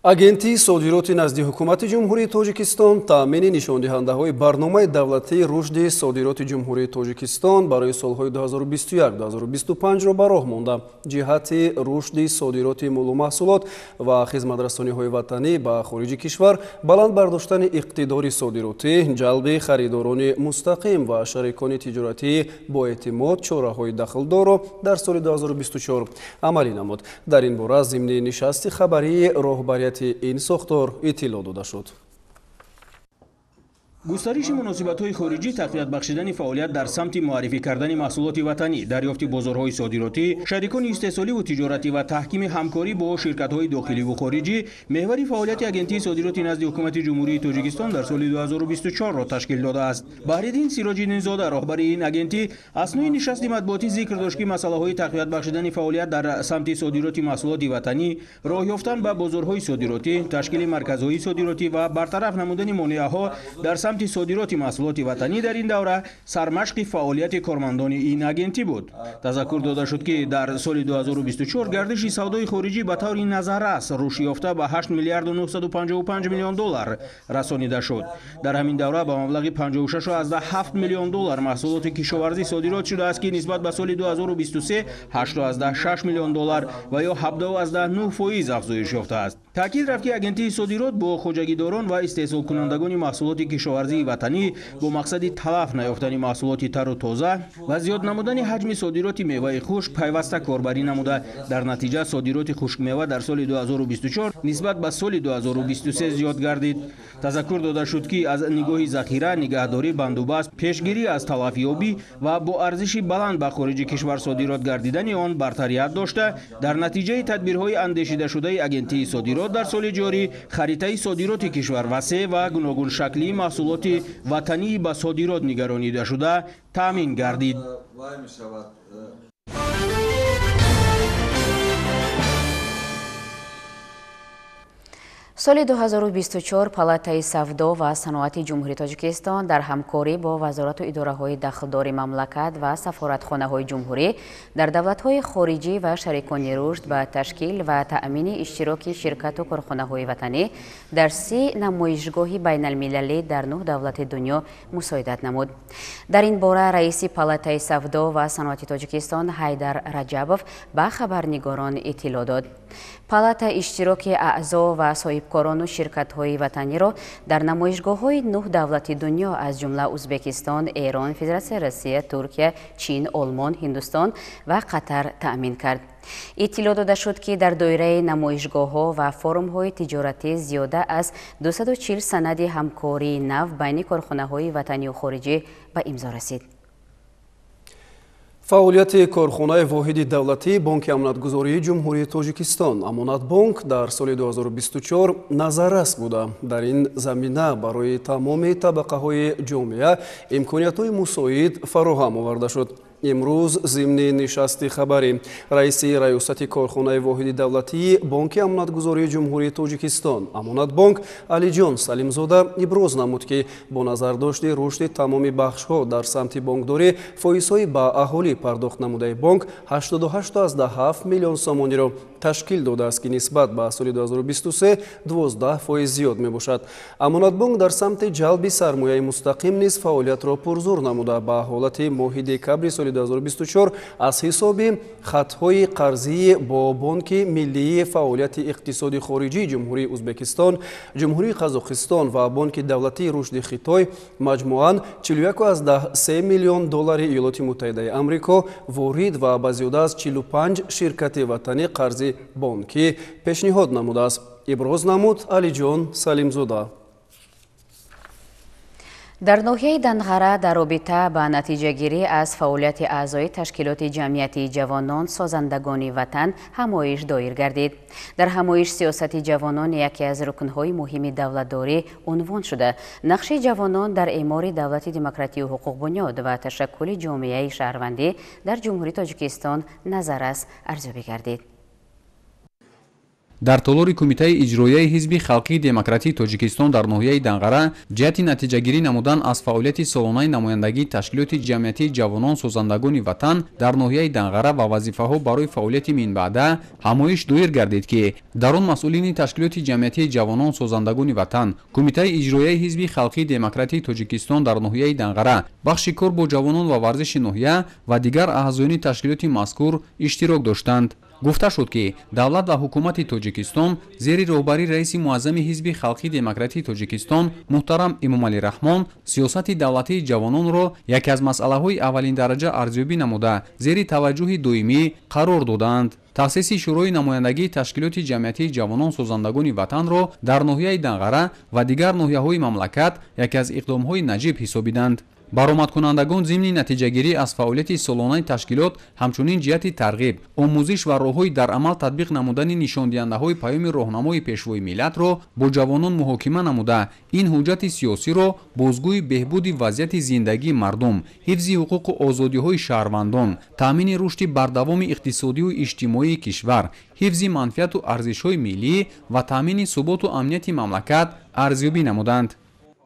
агентии содироти назди ҳукумати ҷумҳурии Тоҷикистон таъмини нишондиҳандаҳои барномаи давлатии рушди содироти ҷумҳурии Тоҷикистон барои солҳои 2021-2025-ро ба роҳ монда ҷиҳати рушди содироти молу маҳсулот ва хизматрасониҳои ватанӣ ба хориҷи кишвар, баланд бардоштани иқтидори содиротӣ, ҷалби харидорони мустақим ва шарикони тиҷоратии боэътимод чораҳои дахлдорро дар соли 2024 амалӣ намуд. Дар ин бора зимни нишасти хабарии роҳбарияти ин сохтор иттилоъ дода шуд. густариши муносибатҳои хориҷӣ, тақвият бахшидани фаъолият дар самти муаррифӣ кардани маҳсулоти ватанӣ, дарёфти бозорҳои содиротӣ, шарикони истеҳсоливу тиҷоратӣ ва таҳкими ҳамкорӣ бо ширкатҳои дохиливу хориҷӣ меҳвари фаъолияти агентии содироти назди ҳукумати ҷумҳурии Тоҷикистон дар соли 2024-ро ташкил додааст. Баҳриддин Сироҷиддинзода, роҳбари ин агентӣ, аснои нишасти матбуотӣ зикр дошт ки масъалаҳои тақвият бахшидани фаъолият дар самти содироти маҳсулоти ватанӣ, роҳ ёфтан ба бозорҳои содиротӣ, ташкили марказҳои содиротӣ ва бартараф намудани монеаҳо дар самти содироти маҳсулоти ватанӣ дар ин давра сармашқи фаъолияти кормандони ин агентӣ буд. Тазаккур дода шуд ки дар соли 2024 гардиши савдои хориҷӣ ба таври назаррас рушд ёфта ба 8 миллиарду 955 миллион доллар расонида шуд. Дар ҳамин давра ба маблағи 56,7 миллион доллар маҳсулоти кишоварзӣ содирот шудааст ки нисбат ба соли 2023 8,6 миллион доллар ва ё 17,9% афзоиш ёфтааст. таъкид рафт ки агентии содирот бо хоҷагидорон ва истеҳсолкунандагони маҳсулоти кишоварзии ватанӣ бо мақсади талаф наёфтани маҳсулоти тару тоза ва зиёд намудани ҳаҷми содироти меваи хушк пайваста корбарӣ намуда, дар натиҷа содироти хушкмева дар соли 2024 нисбат ба соли 2023 зиёд гардид. Тазаккур дода шуд ки аз нигоҳи захира, нигаҳдорӣ, бандубаст, пешгирӣ аз талафёбӣ ва бо арзиши баланд ба хориҷи кишвар содирот гардидани он бартарият дошта, дар натиҷаи тадбирҳои андешидашудаи агентии содирот дар соли ҷорӣ харитаи содироти кишвар васеъ ва гуногуншаклии маҳсулоти ватанӣ ба содирот нигаронида шуда таъмин гардид. соли 2024 палатаи савдо ва саноати ҷумҳурии Тоҷикистон дар ҳамкорӣ бо вазорату идораҳои дахлдори мамлакат ва сафоратхонаҳои ҷумҳурӣ дар давлатҳои хориҷӣ ва шарикони рушд ба ташкил ва таъмини иштироки ширкату корхонаҳои ватанӣ дар 30 намоишгоҳи байналмилалӣ дар 9 давлати дунё мусоидат намуд. дар ин бора раиси палатаи савдо ва саноати Тоҷикистон Ҳайдар Раҷабов ба хабарнигорон иттилоъ дод. палата иштироки аъзо ва соҳиб صاحبکاران و شرکت‌های وطنی را در نمایشگاه‌های 9 دولتی دنیا از جمله ازبکستان، ایران، فدراسیون روسیه، ترکیه، چین، آلمان، هندوستان و قطر تأمین کرد. اطلاع داده شد که در دایره نمایشگاه‌ها و فورم‌های تجارتی زیاده از 240 سند همکاری نو بین کارخانه‌های وطنی و خارجی به امضا رسید. فعالیت کارخانه واحد دولتی بانک امانتگذاری جمهوری تاجیکستان امانت بانک در سال 2024 نظررس بوده. در این زمینه برای تمام طبقه های جامعه امکانیت های مساعد فراهم آورده شد. امروز ضمن نشست خبری رئیس ریاست کارخانه واحد دولتی بانک امانتگذاری جمهوری تاجیکستان امانت بانک علیجان سلیمزاده ابراز نمود که با نظر داشته رشد تمام بخش ها در سمت بانکداری فایزهای به اهالی پرداخت نموده بانک 88.7 میلیون سامانی را تشکیل داده است که نسبت به سال 2023 12% زیاد می باشد. امانت بانک در سمت جلب سرمایه مستقیم نیز فعالیت را پرزور نموده به حالت ماه دکبر سال 2024 از حساب خطهای قرضی با بانک ملی فعالیت اقتصادی خارجی جمهوری ازبکستان، جمهوری قزاقستان و بانک دولتی رشد خیتای مجموعاً 41.3 میلیون دلار ایالات متحده آمریکا وارد و به زیاده از 45 شرکت وطنی قرض بانکی پیشنهاد نموده است. ابراز نمود علیجان سلیمزاده. در ناحیه دنغره در رابطه با نتیجه گیری از فعالیت اعضای تشکیلات جمعیتی جوانان سازندگان وطن همایش دایر گردید. در همایش سیاست جوانان یکی از رکنهای مهم دولتداری عنوان شده. نقش جوانان در اعمار دولت دموکراتی و حقوق بنیاد و تشکل جامعه شهروندی در جمهوری تاجیکستان نظررس ارزیابی گردید. дар толори кумитаи иҷроияи ҳизби халқии демократии тоҷикистон дар ноҳияи данғара ҷиҳати натиҷагирӣ намудан аз фаъолияти солонаи намояндагии ташкилоти ҷамъиятии ҷавонон созандагони ватан дар ноҳияи данғара ва вазифаҳо барои фаъолияти минбаъда ҳамоиш доир гардид ки дар он масъулини ташкилоти ҷамъиятии ҷавонон созандагони ватан, кумитаи иҷроияи ҳизби халқии демократии тоҷикистон дар ноҳияи данғара, бахши кор бо ҷавонон ва варзиши ноҳия ва дигар аъзоёни ташкилоти мазкур иштирок доштанд. гуфта шуд ки давлат ва ҳукумати тоҷикистон зери роҳбарии раиси муаззами ҳизби халқии демократии тоҷикистон муҳтарам эмомалӣ раҳмон сиёсати давлатии ҷавононро яке аз масъалаҳои аввалиндараҷа арзёбӣ намуда зери таваҷҷӯҳи доимӣ қарор доданд. таъсиси шӯрои намояндагии ташкилоти ҷамъиятии ҷавонон созандагони ватанро дар ноҳияи данғара ва дигар ноҳияҳои мамлакат яке аз иқдомҳои наҷиб ҳисобиданд. баромадкунандагон зимни натиҷагирӣ аз фаъолияти солонаи ташкилот ҳамчунин ҷиҳати тарғиб, омӯзиш ва роҳҳои дар амал татбиқ намудани нишондиҳандаҳои паёми роҳнамои пешвои миллатро бо ҷавонон муҳокима намуда, ин ҳуҷҷати сиёсиро бозгӯи беҳбуди вазъияти зиндагии мардум, ҳифзи ҳуқуқу озодиҳои шаҳрвандон, таъмини рушди бардавоми иқтисодию иҷтимоии кишвар, ҳифзи манфиату арзишҳои миллӣ ва таъмини суботу амнияти мамлакат арзёбӣ намуданд.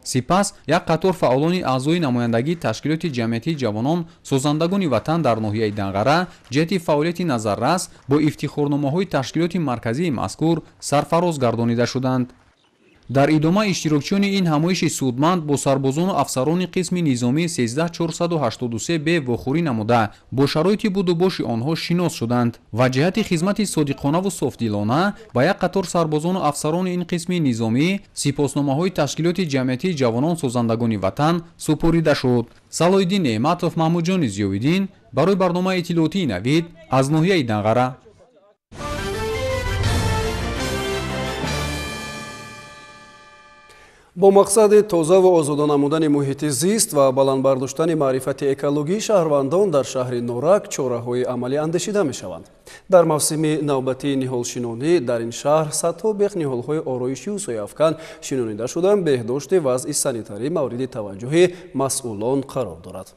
сипас як қатор фаъолони аъзои намояндагии ташкилоти ҷамъиятии ҷавонон созандагони ватан дар ноҳияи данғара ҷиҳати фаъолияти назаррас бо ифтихорномаҳои ташкилоти марказии мазкур сарфароз гардонида шуданд. дар идома иштирокчиёни ин ҳамоиши судманд бо сарбозону афсарони қисми низомии 13483 б вохӯрӣ намуда бо шароити будубоши онҳо шинос шуданд ва ҷиҳати хизмати содиқонаву софдилона ба як қатор сарбозону афсарони ин қисми низомӣ сипосномаҳои ташкилоти ҷамъиятии ҷавонон созандагони ватан супорида шуд. салоиддин неъматов, маҳмудҷони зиёиддин барои барномаи иттилоотии навид аз ноҳияи данғара. бо мақсади тоза ва озода намудани муҳити зист ва баландбардоштани маърифати экологии шаҳрвандон дар шаҳри норак чораҳои амалӣ андешида мешаванд. дар мавсими навбатии ниҳолшинонӣ дар ин шаҳр садҳо бех ниҳолҳои ороишиву сояфкан шинонида шуданд. беҳдошти вазъи санитарӣ мавриди таваҷҷӯҳи масъулон қарор дорад.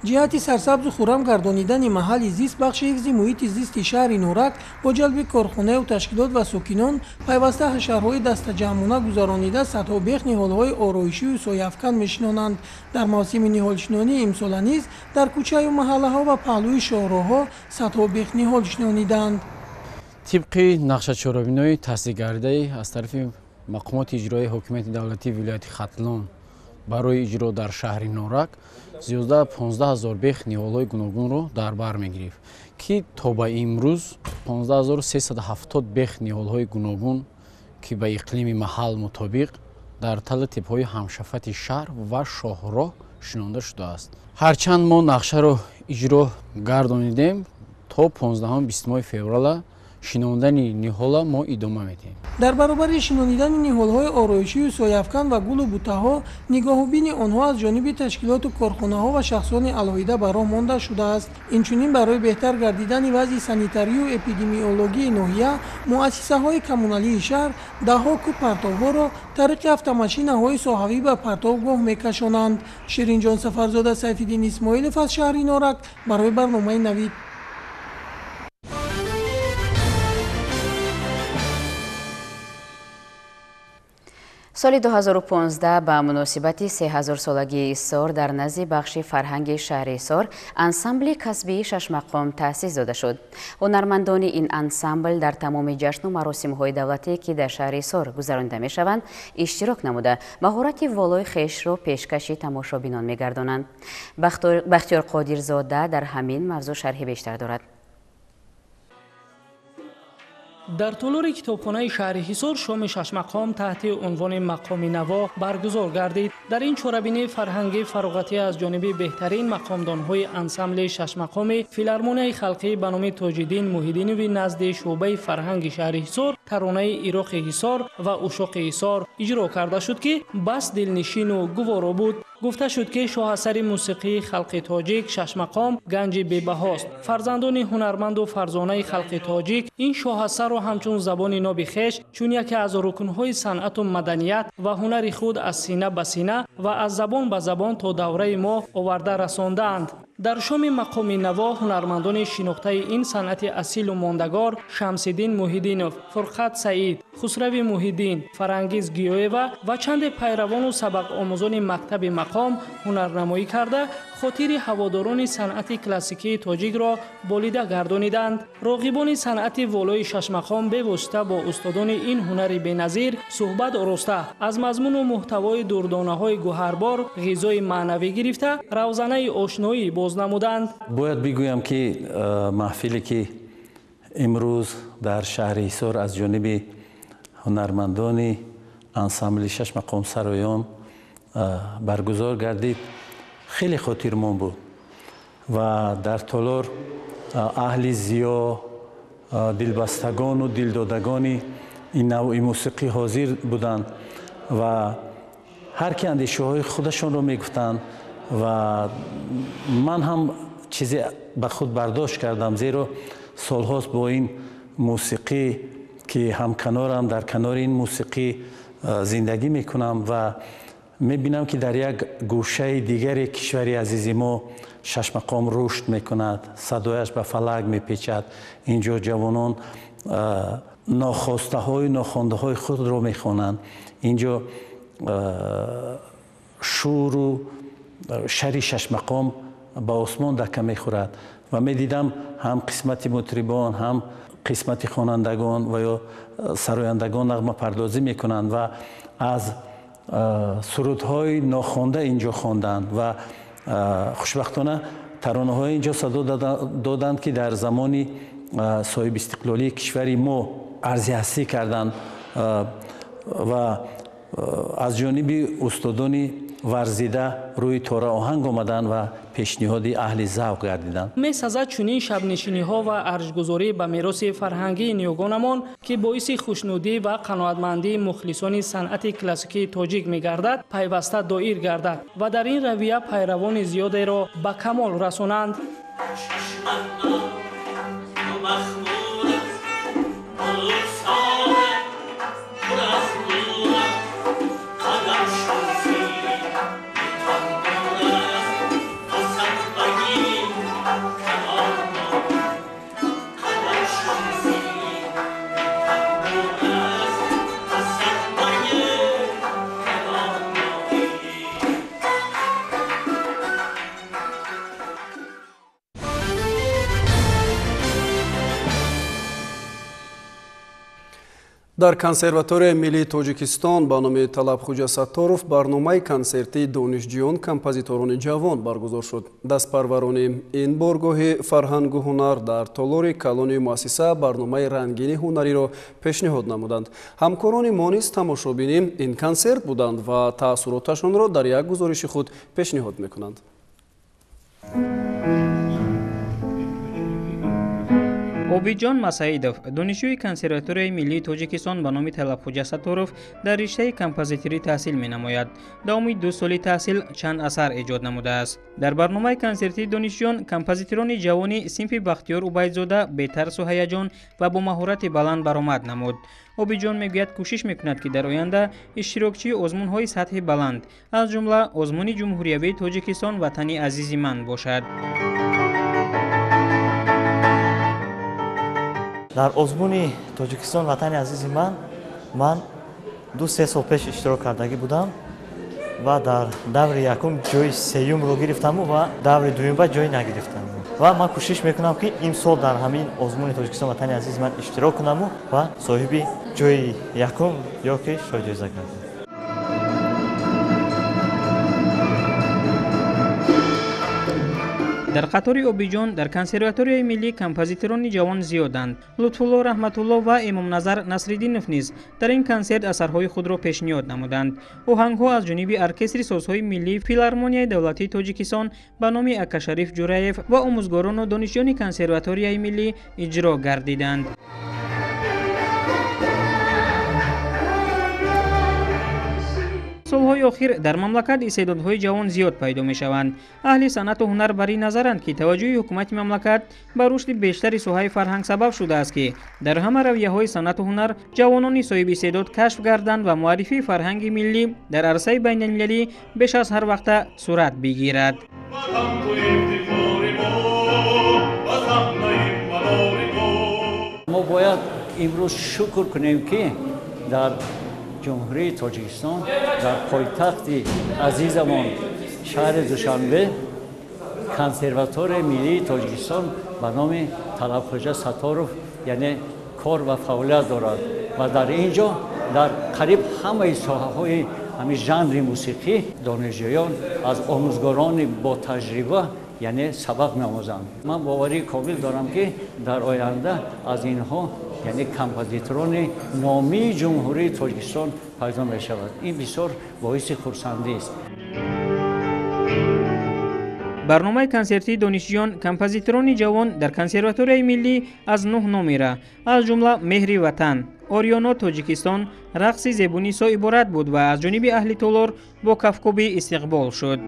ҷиҳати сарсабзу хуррам гардонидани маҳалли зист бахши ҳифзи муҳити зисти шаҳри норак бо ҷалби корхонаю ташкилот ва сокинон пайваста ҳашарҳои дастаҷамъона гузаронида садҳо бех ниҳолҳои ороишиву сояфкан мешинонанд. дар мавсими ниҳолшинонӣ имсола низ дар кӯчаю маҳаллаҳо ва паҳлӯи шоҳроҳҳо садҳо бех ниҳол шинонидаанд. тибқи нақшачорабинои тасдиқгардаи аз тарафи мақомоти иҷроии ҳокимияти давлатии вилояти хатлон барои иҷро дар шаҳри Норак зиёда 15000 бех ниҳолҳои гуногунро дар бар мегирифт, ки то ба имрӯз 15370 бех ниҳолҳои гуногун, ки ба иқлими маҳал мутобиқ дар талли типҳои ҳамшафати шаҳр ва шоҳроҳ шинонда шудааст. Ҳарчанд мо нақшаро иҷро гардонидем, то 15-20 феврала шинондани ниҳола мо идома медиҳем. дар баробари шинонидани ниҳолҳои ороишию сояфкан ва гулу бутаҳо нигоҳубини онҳо аз ҷониби ташкилоту корхонаҳо ва шахсони алоҳида ба роҳ монда шудааст. Инчунин барои беҳтар гардидани вазъи санитарию эпидемиологии ноҳия муассисаҳои коммуналии шаҳр даҳҳо кӯб партовҳоро тариқи автомашинаҳои соҳавӣ ба партовгоҳ мекашонанд. Ширинҷон Сафарзода, Сайфиддин Исмоилов аз шаҳри Норак барои барномаи Навид. соли 2015 ба муносибати 3000-солагии Исор дар назди бахши фарҳанги шаҳри Исор ансамбли касбии Шашмақом таъсис дода шуд. ҳунармандони ин ансамбл дар тамоми ҷашну маросимҳои давлатӣ, ки дар шаҳри Исор гузаронида мешаванд, иштирок намуда маҳорати волои хешро пешкаши тамошобинон мегардонанд. Бахтиёр Қодирзода дар ҳамин мавзӯъ шарҳи бештар дорад. дар толори китобхонаи шаҳри ҳисор шоми Шашмақом таҳти унвони мақоми наво баргузор гардид. дар ин чорабинӣ фарҳанги фароғатӣ аз ҷониби беҳтарин мақомдонҳои ансамбли Шашмақоми филармонияи халқӣ ба номи Тоҷиддин Муҳиддинови назди шуъбаи фарҳанги шаҳри Ҳисор таронаи Ироқи Ҳисор ва Ушоқи Ҳисор иҷро карда шуд, ки бас дилнишину гуворо буд. гуфта шуд, ки шоҳасари мусиқии халқи тоҷик Шашмақом ганҷи бебаҳост. фарзандони ҳунарманду фарзонаи халқи тоҷик ин шоҳасарро ҳамчун забони ноби хеш, чун яке аз рукнҳои санъату маданият ва ҳунари худ аз сина ба сина ва аз забон ба забон то давраи мо оварда расондаанд. дар шоми мақоми наво ҳунармандони шинохтаи ин санъати асилу мондагор Шамсиддин Муҳиддинов, Фурқат Саид, Хусрави Муҳиддин, Фарангиз Гиёева ва чанде пайравону сабақомӯзони мактаби мақом ҳунарнамоӣ карда хотири ҳаводорони санъати классикии тоҷикро болида гардониданд. роғибони санъати волои Шашмақом бевосита бо устодони ин ҳунари беназир суҳбат ороста аз мазмуну муҳтавои дурдонаҳои гӯҳарбор, ғизои маънавӣ гирифта равзанаи ошноӣ боз намуданд. бояд бигӯям, ки маҳфиле ки имрӯз дар шаҳри Ҳисор аз ҷониби ҳунармандони ансамбли Шашмақом сароён баргузор гардид, хеле хотирмон буд ва дар толор аҳли зиё, дилбастагону дилдодагони ин навъи мусиқӣ ҳозир буданд ва ҳар ки андешаҳои худашонро мегуфтанд ва ман ҳам чизе ба худ бардошт кардам, зеро солҳост бо ин мусиқӣ ки ҳамканорам, дар канори ин мусиқӣ зиндагӣ мекунам ва мебинам, ки дар як гӯшаи дигари кишвари азизи мо Шашмақом рушд мекунад, садояш ба фалак мепечад. инҷо ҷавонон нохостаҳои нохондаҳои худро мехонанд. инҷо шӯру шари Шашмақом ба осмон дака мехӯрад ва медидам ҳам қисмати мутрибон, ҳам қисмати хонандагон ва ё сарояндагон нағмапардозӣ мекунанд ва аз сурудҳои нохонда инҷо хонданд ва хушбахтона таронаҳои инҷо садо доданд, ки дар замони соҳиби истиқлолии кишвари мо арзи ҳастӣ карданд ва аз ҷониби устодони варзида рӯи тора оҳанг омаданд ва пешниҳоди аҳли завқ гардиданд. месазад чунин шабнишиниҳо ва арҷгузорӣ ба мероси фарҳангии ниёгонамон, ки боиси хушнудӣ ва қаноатмандии мухлисони санъати классикии тоҷик мегардад, пайваста доир гардад ва дар ин равия пайравони зиёдеро ба камол расонанд. дар консерваторияи миллии тоҷикистон ба номи Талаб Хуҷа Сатторов барномаи консертии донишҷӯён композиторони ҷавон баргузор шуд. Дастпарварони ин боргоҳи фарҳангу ҳунар дар толори калони муассиса барномаи рангини ҳунариро пешниҳод намуданд. ҳамкорони мо низ тамошобини ин консерт буданд ва таъссуроташонро дар як гузориши худ пешниҳод мекунанд. обиҷон масаидов, донишҷӯи консерваторияи миллии тоҷикистон ба номи Талабхуҷа Сатторов дар риштаи композиторӣ таҳсил менамояд. давоми 2 соли таҳсил чанд асар эҷод намудааст. дар барномаи консертии донишҷӯён композиторони ҷавони синфи Бахтиёр Убайдзода бетарсу ҳаяҷон ва бо маҳорати баланд баромад намуд. обиҷон мегӯяд кӯшиш мекунад ки дар оянда иштирокчии озмунҳои сатҳи баланд, аз ҷумла озмуни ҷумҳуриявии Тоҷикистон ватани азизи ман бошад. дар озмуни Тоҷикистон ватани азизи ман 2-3 сол пеш иштирок кардагӣ будам ва дар даври якум ҷои сеюмро гирифтаму ва даври дуюмба ҷой нагирифтам ва ман кӯшиш мекунам ки имсол дар ҳамин озмуни Тоҷикистон ватани азизи ман иштирок кунаму ва соҳиби ҷои якум ё ки шоҳиҷоиза гардам. дар қатори обиҷон дар консерваторияи миллӣ композиторони ҷавон зиёданд. Лутфулло Раҳматулло ва Эмомназар Насриддинов низ дар ин консерт асарҳои худро пешниҳод намуданд. оҳангҳо аз ҷониби оркестри созҳои миллии филармонияи давлатии Тоҷикистон ба номи Акашариф Ҷураев ва омӯзгорону донишҷӯёни консерваторияи миллӣ иҷро гардиданд. солҳои охир дар мамлакат истеъдодҳои ҷавон зиёд пайдо мешаванд. аҳли санъату ҳунар бар ин назаранд ки таваҷҷӯҳи ҳукумати мамлакат ба рушди бештари соҳаи фарҳанг сабаб шудааст ки дар ҳама равияҳои санъату ҳунар ҷавонони соҳиби истеъдод кашф гарданд ва муаррифии фарҳанги миллӣ дар арсаи байналмилалӣ беш аз ҳар вақта сурат бигирад. мо бояд имрӯз шукр кунем ки дар ҷумҳурии Тоҷикистон дар пойтахти азизамон шаҳри Душанбе консерваторияи миллии Тоҷикистон ба номи Талабхуҷа Сатторов яъне кор ва фаъолият дорад ва дар ин ҷо дар қариб ҳамаи соҳаҳои ҳамин жанри мусиқӣ донишҷӯён аз омӯзгорони бо таҷриба яъне сабақ меомӯзанд. ман боварии комил дорам ки дар оянда аз инҳо яъне композиторони номии ҷумҳурии Тоҷикистон пайдо мешавад. ин бисёр боиси хурсандист. барномаи консертии донишҷӯён композиторони ҷавон дар консерваторияи миллӣ аз 9 номера аз ҷумла Меҳри ватан, Орёно Тоҷикистон, рақси зебунисо иборат буд ва аз ҷониби аҳли толор бо кафкобӣ истиқбол шуд.